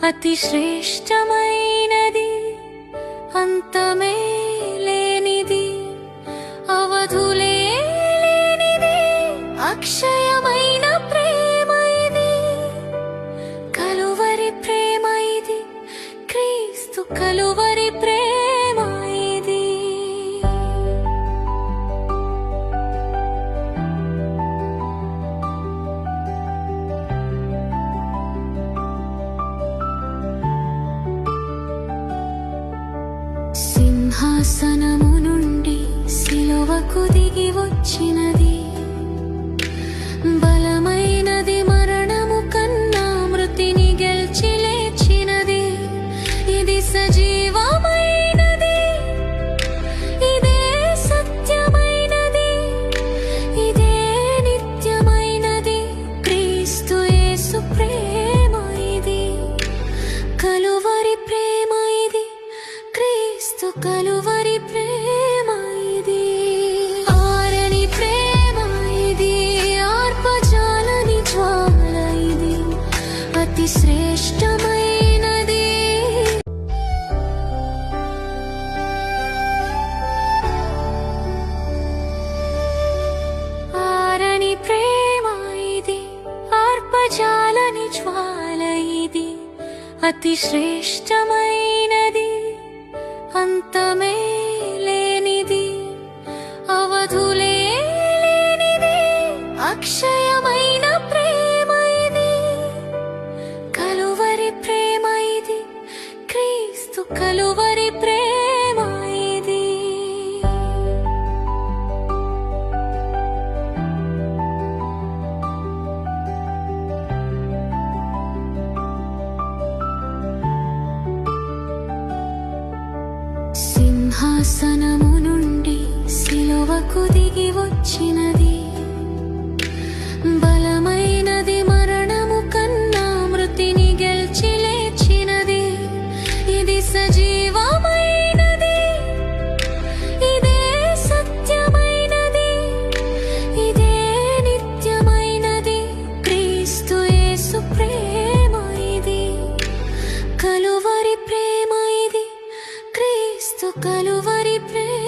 అతి శ్రేష్టమైనది, అంతమే లేనిది, అవధులే లేనిది, అక్షయమైన ప్రేమ ఇది. కలువరి ప్రేమ ఇది, క్రీస్తు కలువరి ప్రేమ ఇది. సింహాసనము నుండి సిలువకు దిగి వచ్చినది, బలమైనది, మరణము కన్నా మృతిని గెలిచి లేచినది. ఇది సజీవమైనది, ఇదే సత్యమైనది, ఇదే నిత్యమైనది. క్రీస్తు యేసు ప్రేమ ఇది, కలువరి ప్రేమ ఇది, క్రీస్తు కలువరి ప్రేమ ఇది. ఆరని ప్రేమ ఇది, ఆర్పజాలని జ్వాల ఇది, అతి శ్రేష్టమైనది. ఆరని ప్రేమ ఇది, ఆర్పజాలని జ్వాల ఇది, అతి శ్రేష్టమైనది, అంతమే లేనిది, అవధులే లేనిది, అక్షయమైన ప్రేమ ఇది. కలువరి ప్రేమ ఇది, క్రీస్తు కలువరి ప్రేమ ఇది. సింహాసనము నుండి సిలువకు దిగి వచ్చినది, బలమైనది, మరణము కన్నా మృతిని గెలిచి లేచినది. ఇది సజీవమైనది, ఇదే సత్యమైనది, ఇదే నిత్యమైనది. క్రీస్తు యేసు ప్రేమ ఇది, కలువరి ప్రేమ ఇది, క్రీస్తు కలువరి ప్రేమ.